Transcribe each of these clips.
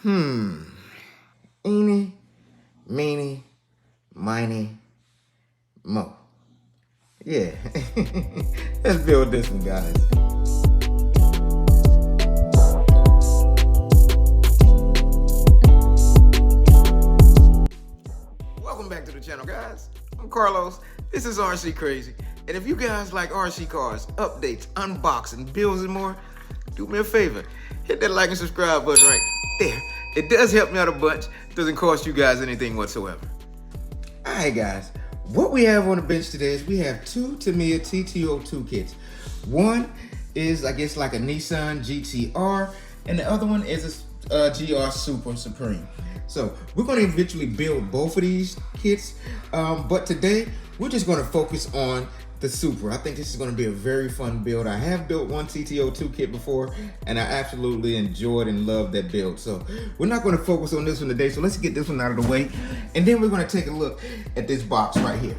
Eeny, meeny, miny, mo. Yeah. Let's build this one, guys. Welcome back to the channel, guys. I'm Carlos. This is RC Crazy. And if you guys like RC cars, updates, unboxing, builds, and more, do me a favor. Hit that like and subscribe button right there. It does help me out a bunch. It doesn't cost you guys anything whatsoever. All right, guys. What we have on the bench today is we have two Tamiya TT02 kits. One is, I guess, like a Nissan GTR, and the other one is a GR Super Supreme. So we're going to eventually build both of these kits, but today we're just going to focus on the Supra. I think this is going to be a very fun build. I have built one TT02 kit before, and I absolutely enjoyed and loved that build. So we're not going to focus on this one today, so let's get this one out of the way, and then we're going to take a look at this box right here.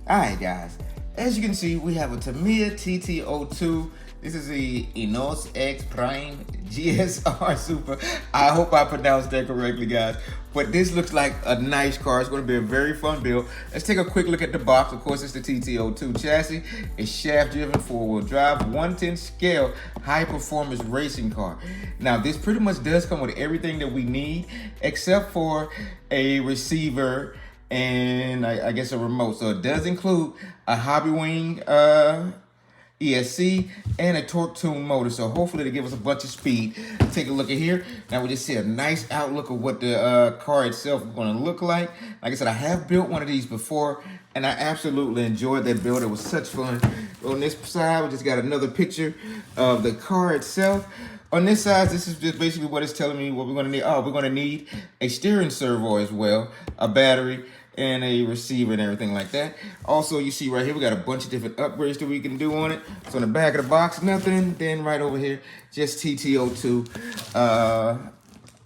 All right, guys. As you can see, we have a Tamiya TT02. This is the Enos X Prime GSR Super. I hope I pronounced that correctly, guys. But this looks like a nice car. It's going to be a very fun build. Let's take a quick look at the box. Of course, it's the TT02 chassis. It's shaft-driven, four-wheel drive, 110 scale, high-performance racing car. Now, this pretty much does come with everything that we need, except for a receiver and I guess a remote. So it does include a Hobby Wing ESC and a torque tune motor, so hopefully to give us a bunch of speed. Take a look at here. Now we just see a nice outlook of what the car itself is going to look like. Like I said, I have built one of these before, and I absolutely enjoyed that build. It was such fun. On this side, we just got another picture of the car itself. On this side, this is just basically what it's telling me what we're going to need. Oh, we're going to need a steering servo as well, a battery, and a receiver and everything like that. Also, you see right here, we got a bunch of different upgrades that we can do on it. So on the back of the box, nothing. Then right over here, just TT02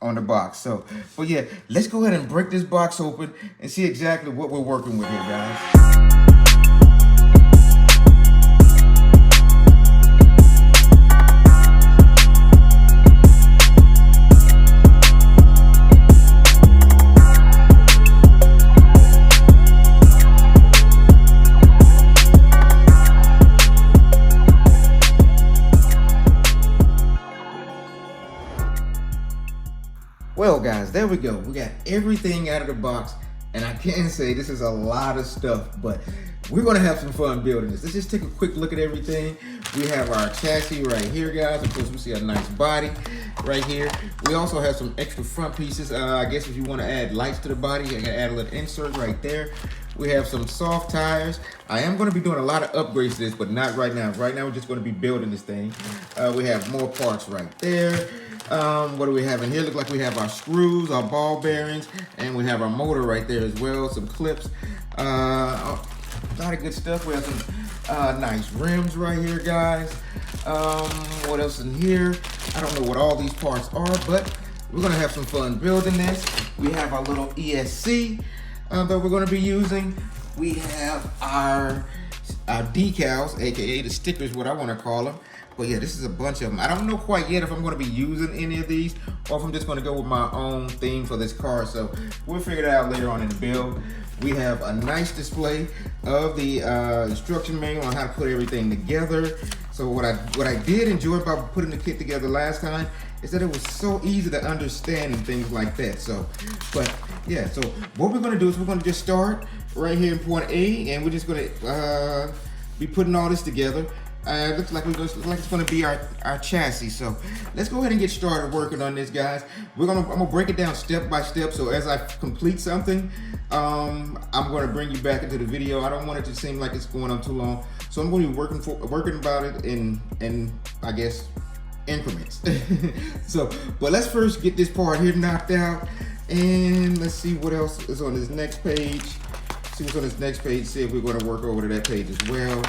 on the box. So, but yeah, let's go ahead and break this box open and see exactly what we're working with here, guys. Well, guys, there we go. We got everything out of the box, and I can say this is a lot of stuff, but we're gonna have some fun building this. Let's just take a quick look at everything. We have our chassis right here, guys. Of course, we see a nice body right here. We also have some extra front pieces. I guess if you want to add lights to the body, you can add a little insert right there. We have some soft tires. I am going to be doing a lot of upgrades to this, but not right now. Right now, we're just going to be building this thing. We have more parts right there. What do we have in here? Look like we have our screws, our ball bearings, and we have our motor right there as well. Some clips. A lot of good stuff. We have some nice rims right here, guys. What else in here? I don't know what all these parts are, but we're going to have some fun building this. We have our little ESC that we're going to be using. We have our decals, aka the stickers, what I want to call them. But yeah, this is a bunch of them. I don't know quite yet if I'm going to be using any of these or if I'm just going to go with my own theme for this car. So we'll figure it out later on in the build. We have a nice display of the instruction manual on how to put everything together. So what I did enjoy about putting the kit together last time is that it was so easy to understand and things like that. So, but yeah, so what we're going to do is we're going to just start right here in point A, and we're just going to be putting all this together. It looks like it's going to be our chassis. So let's go ahead and get started working on this, guys. I'm gonna break it down step by step. So as I complete something, I'm going to bring you back into the video. I don't want it to seem like it's going on too long. So I'm going to be working about it in I guess increments. So, but let's first get this part here knocked out, and let's see what else is on this next page. See what's on this next page. See if we're going to work over to that page as well.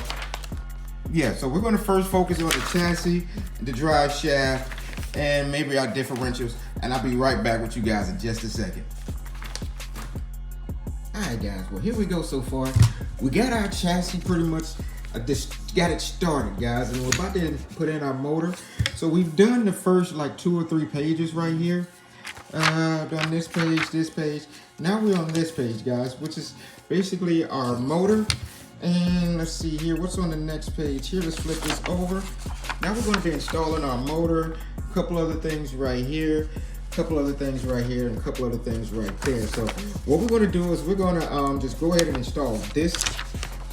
Yeah, so we're going to first focus on the chassis, the drive shaft, and maybe our differentials, and I'll be right back with you guys in just a second. All right, guys, well, here we go so far. We got our chassis pretty much, just got it started, guys, and we're about to put in our motor. So we've done the first like 2 or 3 pages right here. Done this page, this page. Now we're on this page, guys, which is basically our motor. And let's see here, what's on the next page here? Let's flip this over. Now we're going to be installing our motor, a couple other things right here, a couple other things right here, and a couple other things right there. So what we're going to do is we're going to just go ahead and install this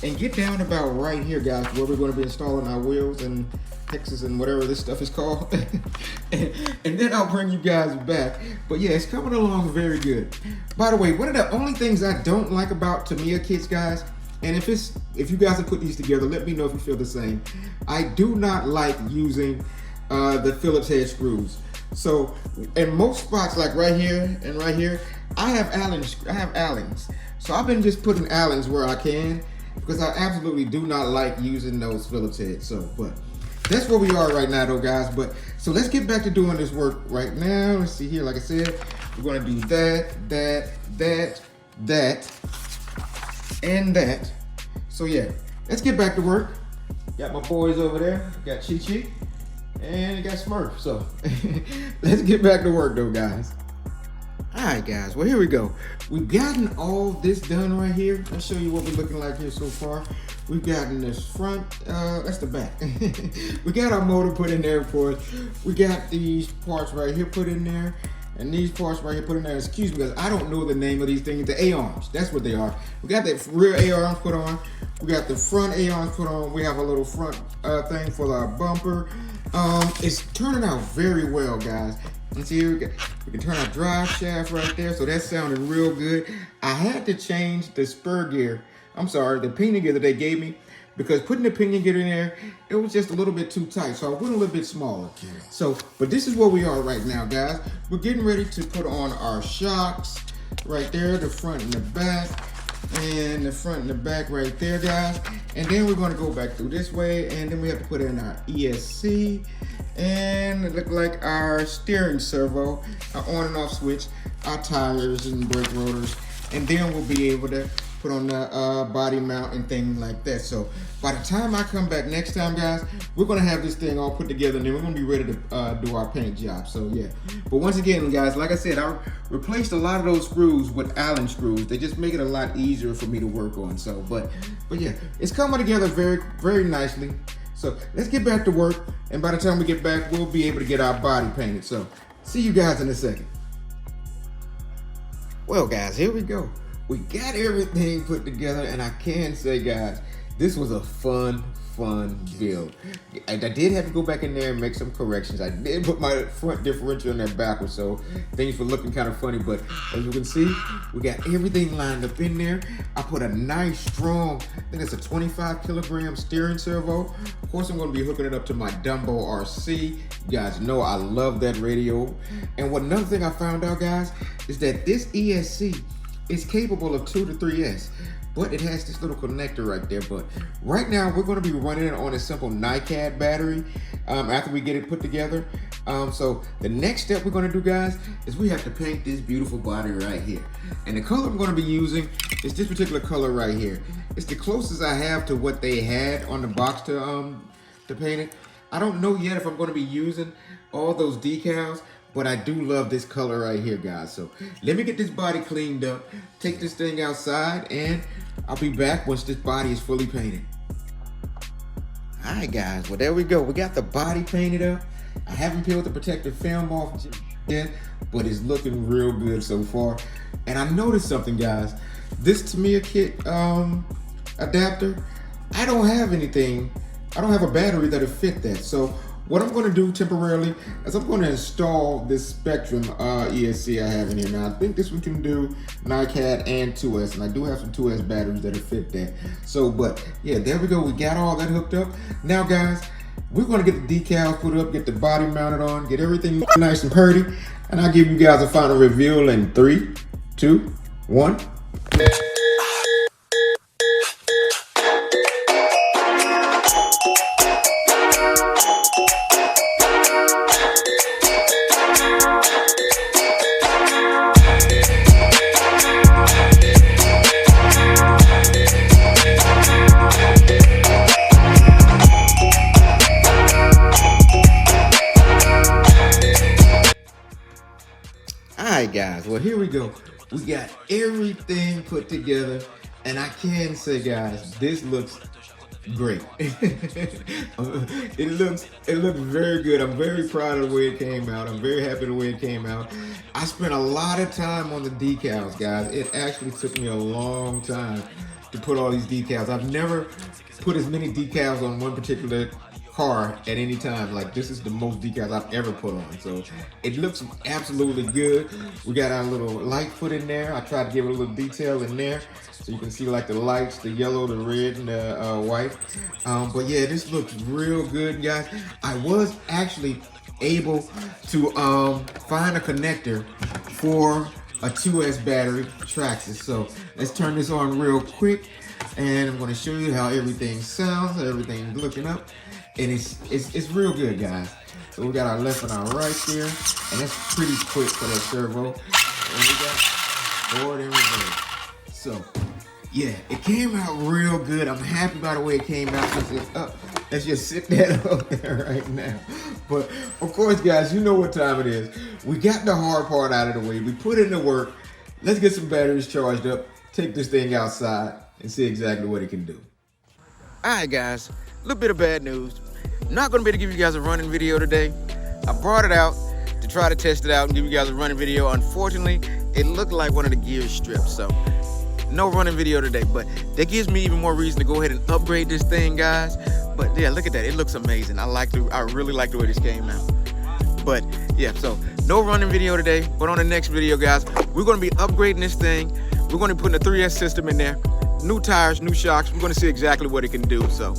and get down about right here, guys, where we're going to be installing our wheels and hexes and whatever this stuff is called. and then I'll bring you guys back. But yeah, it's coming along very good. By the way, one of the only things I don't like about Tamiya kits, guys, and if you guys have put these together, let me know if you feel the same. I do not like using the Phillips head screws. So in most spots, like right here and right here, I have Allens. So I've been just putting Allens where I can, because I absolutely do not like using those Phillips heads. So, but that's where we are right now though, guys. But so let's get back to doing this work right now. Let's see here, like I said, we're gonna do that, and that. So yeah, let's get back to work. Got my boys over there, got Chi Chi, and got Smurf. So let's get back to work though, guys. All right, guys, well, here we go. We've gotten all this done right here. I'll show you what we're looking like here so far. We've gotten this front, that's the back. We got our motor put in there, of course. We got these parts right here put in there, and these parts right here put in there. Excuse me, because I don't know the name of these things. The A-arms, that's what they are. We got the rear A-arms put on. We got the front A-arms put on. We have a little front thing for our bumper. It's turning out very well, guys. And see here, we can turn our drive shaft right there, so that sounded real good. I had to change the spur gear. The pinion gear that they gave me, because putting the pinion gear in there, it was just a little bit too tight, so I went a little bit smaller. So, but this is where we are right now, guys. We're getting ready to put on our shocks right there, the front and the back, and the front and the back right there, guys. And then we're going to go back through this way, and then we have to put in our ESC, and it looked like our steering servo, our on and off switch, our tires and brake rotors, and then we'll be able to put on the body mount and things like that. So by the time I come back next time, guys, we're gonna have this thing all put together, and then we're gonna be ready to do our paint job. So yeah, but once again, guys, like I said, I replaced a lot of those screws with Allen screws. They just make it a lot easier for me to work on. So, but yeah, it's coming together very, very nicely. So let's get back to work, and by the time we get back, we'll be able to get our body painted. So see you guys in a second. Well, guys, here we go. We got everything put together, and I can say, guys, this was a fun build. I did have to go back in there and make some corrections. I did put my front differential in there backwards, so things were looking kind of funny, but as you can see, we got everything lined up in there. I put a nice, strong, I think it's a 25 kilogram steering servo. Of course, I'm gonna be hooking it up to my Dumbo RC. You guys know I love that radio. And another thing I found out, guys, is that this ESC is capable of 2 to 3S, but it has this little connector right there. But right now, we're gonna be running it on a simple NiCad battery after we get it put together. So the next step we're gonna do, guys, is we have to paint this beautiful body right here. And the color I'm gonna be using is this particular color right here. It's the closest I have to what they had on the box to paint it. I don't know yet if I'm gonna be using all those decals, but I do love this color right here, guys. So let me get this body cleaned up, take this thing outside, and I'll be back once this body is fully painted. All right, guys, well, there we go. We got the body painted up. I haven't peeled the protective film off yet, but it's looking real good so far. And I noticed something, guys. This Tamiya kit adapter, I don't have anything. I don't have a battery that'll fit that. So what I'm gonna do temporarily is I'm gonna install this Spectrum ESC I have in here. Now I think this one can do NiCad and 2S, and I do have some 2S batteries that'll fit that. So, but yeah, there we go. We got all that hooked up. Now, guys, we're gonna get the decals put up, get the body mounted on, get everything nice and pretty, and I'll give you guys a final reveal in 3, 2, 1. All right, guys. Well, here we go. We got everything put together, and I can say, guys, this looks great. it looks very good. I'm very proud of the way it came out. I'm very happy the way it came out. I spent a lot of time on the decals, guys. It actually took me a long time to put all these decals. I've never put as many decals on one particular car at any time. Like, this is the most decals I've ever put on. So it looks absolutely good. We got our little light put in there. I tried to give it a little detail in there, so you can see like the lights, the yellow, the red, and the white. But yeah, this looks real good, guys. I was actually able to find a connector for a 2S battery Traxxas. So let's turn this on real quick, and I'm going to show you how everything sounds, how everything's looking up, and it's real good, guys. So we got our left and our right here, and that's pretty quick for that servo. And we got forward and reverse. So yeah, it came out real good. I'm happy by the way it came out. Let's just sit that up there right now. But of course, guys, you know what time it is. We got the hard part out of the way. We put in the work. Let's get some batteries charged up, take this thing outside, and see exactly what it can do. All right, guys, a little bit of bad news. Not gonna be able to give you guys a running video today. I brought it out to try to test it out and give you guys a running video. Unfortunately, it looked like one of the gears stripped, so no running video today, but that gives me even more reason to go ahead and upgrade this thing, guys. But yeah, look at that. It looks amazing. I really like the way this came out. But yeah, so no running video today, but on the next video, guys, we're going to be upgrading this thing. We're going to be putting a 3S system in there, new tires, new shocks. We're going to see exactly what it can do. So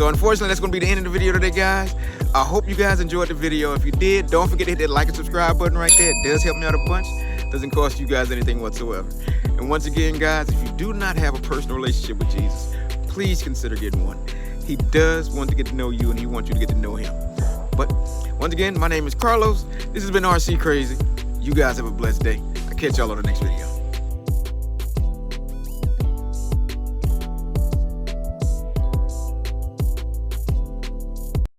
unfortunately, that's going to be the end of the video today, guys. I hope you guys enjoyed the video. If you did, don't forget to hit that like and subscribe button right there. It does help me out a bunch. Doesn't cost you guys anything whatsoever. And once again, guys, if you do not have a personal relationship with Jesus, please consider getting one. He does want to get to know you, and he wants you to get to know him. But once again, my name is Carlos. This has been RC Crazy. You guys have a blessed day. I'll catch y'all on the next video.